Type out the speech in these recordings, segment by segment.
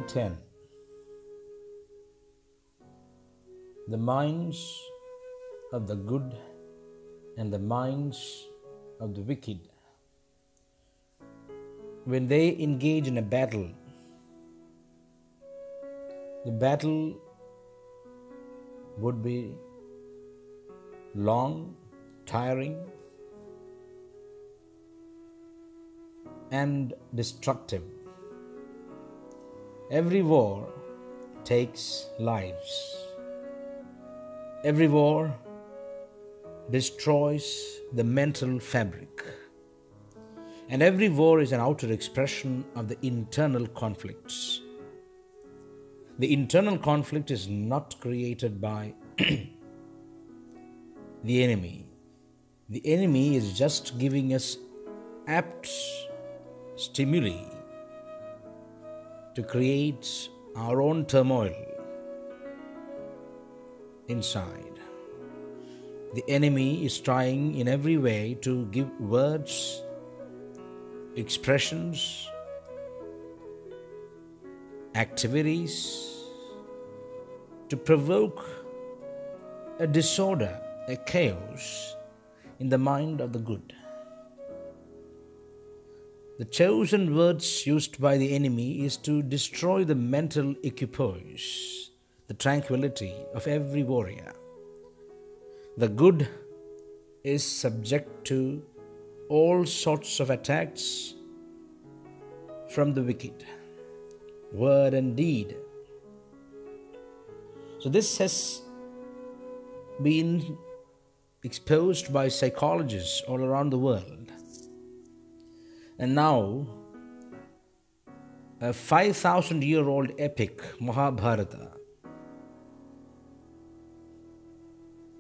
10. The minds of the good and the minds of the wicked, when they engage in a battle, the battle would be long, tiring, and destructive. Every war takes lives. Every war destroys the mental fabric. And every war is an outer expression of the internal conflicts. The internal conflict is not created by the enemy. The enemy is just giving us apt stimuli to create our own turmoil inside. The enemy is trying in every way to give words, expressions, activities to provoke a disorder, a chaos in the mind of the good. The chosen words used by the enemy is to destroy the mental equipoise, the tranquility of every warrior. The good is subject to all sorts of attacks from the wicked, word and deed. So this has been exposed by psychologists all around the world. And now, a 5,000-year-old epic, Mahabharata,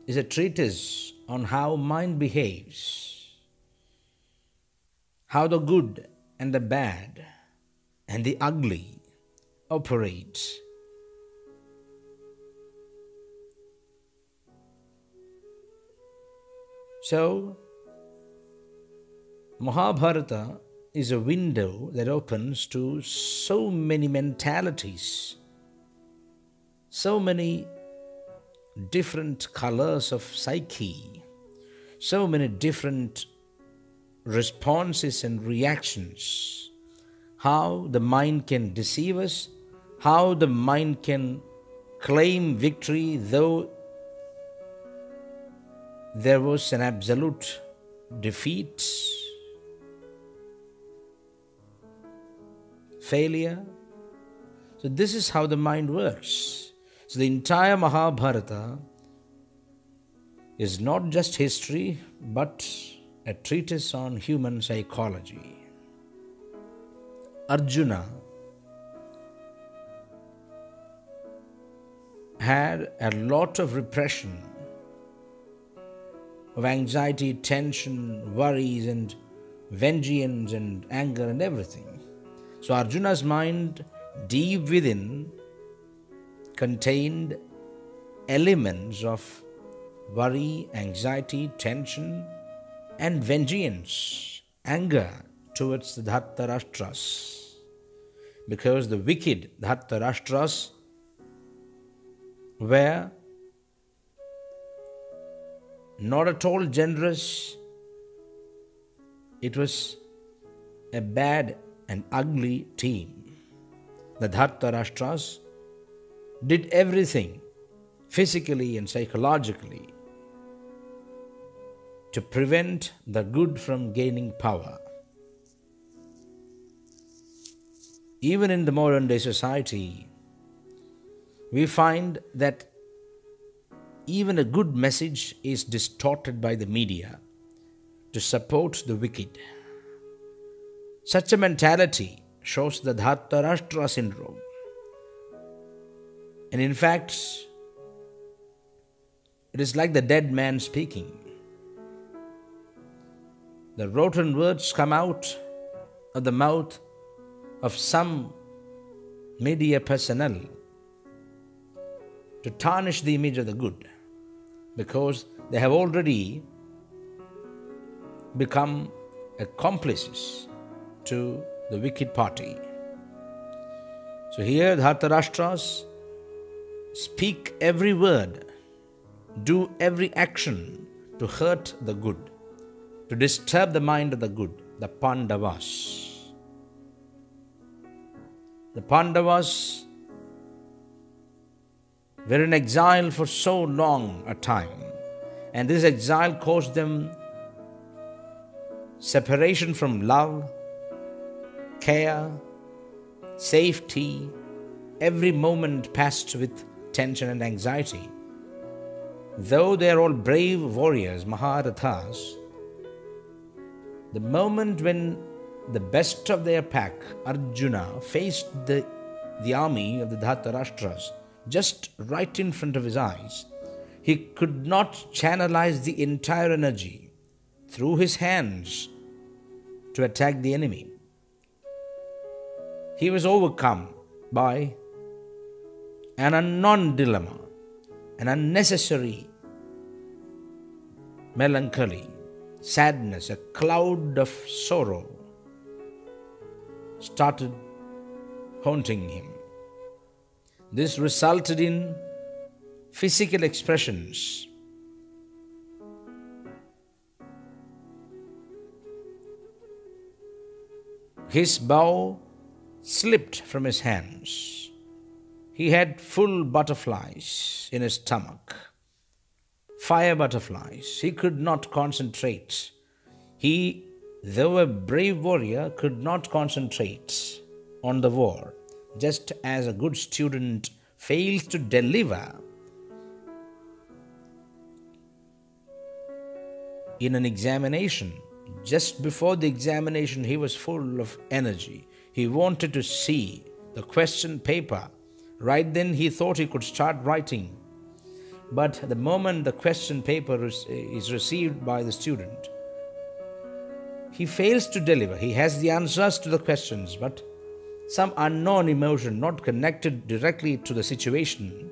is a treatise on how mind behaves, how the good and the bad and the ugly operate. So, Mahabharata is a window that opens to so many mentalities, so many different colors of psyche, so many different responses and reactions, how the mind can deceive us, how the mind can claim victory though there was an absolute defeat, failure. So this is how the mind works. So the entire Mahabharata is not just history, but a treatise on human psychology. Arjuna had a lot of repression of anxiety, tension, worries, and vengeance and anger and everything. So Arjuna's mind deep within contained elements of worry, anxiety, tension, and vengeance, anger towards the Dhartarashtras. Because the wicked Dhartarashtras were not at all generous. It was a bad and ugly team. The Dhartarashtras did everything physically and psychologically to prevent the good from gaining power. Even in the modern day society, we find that even a good message is distorted by the media to support the wicked. Such a mentality shows the Dhartarashtra syndrome. And in fact, it is like the dead man speaking. The rotten words come out of the mouth of some media personnel to tarnish the image of the good, because they have already become accomplices to the wicked party. So here Dhartarashtra's speak every word, do every action to hurt the good, to disturb the mind of the good, the Pandavas. The Pandavas were in exile for so long a time, and this exile caused them separation from love, care, safety. Every moment passed with tension and anxiety. Though they are all brave warriors, Maharathas, the moment when the best of their pack, Arjuna, faced the army of the Dhartarashtras just right in front of his eyes, he could not channelize the entire energy through his hands to attack the enemy. He was overcome by an unknown dilemma, an unnecessary melancholy, sadness, a cloud of sorrow started haunting him. This resulted in physical expressions. His bow slipped from his hands. He had full butterflies in his stomach, fire butterflies. He could not concentrate. He, though a brave warrior, could not concentrate on the war, just as a good student fails to deliver in an examination. Just before the examination, he was full of energy. He wanted to see the question paper. Right then, he thought he could start writing. But the moment the question paper is received by the student, he fails to deliver. He has the answers to the questions, but some unknown emotion, not connected directly to the situation,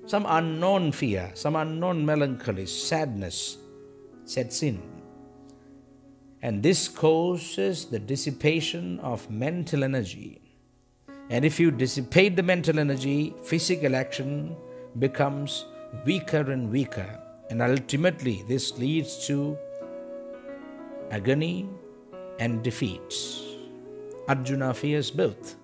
some unknown fear, some unknown melancholy, sadness sets in. And this causes the dissipation of mental energy. And if you dissipate the mental energy, physical action becomes weaker and weaker. And ultimately, this leads to agony and defeat. Arjuna fears both.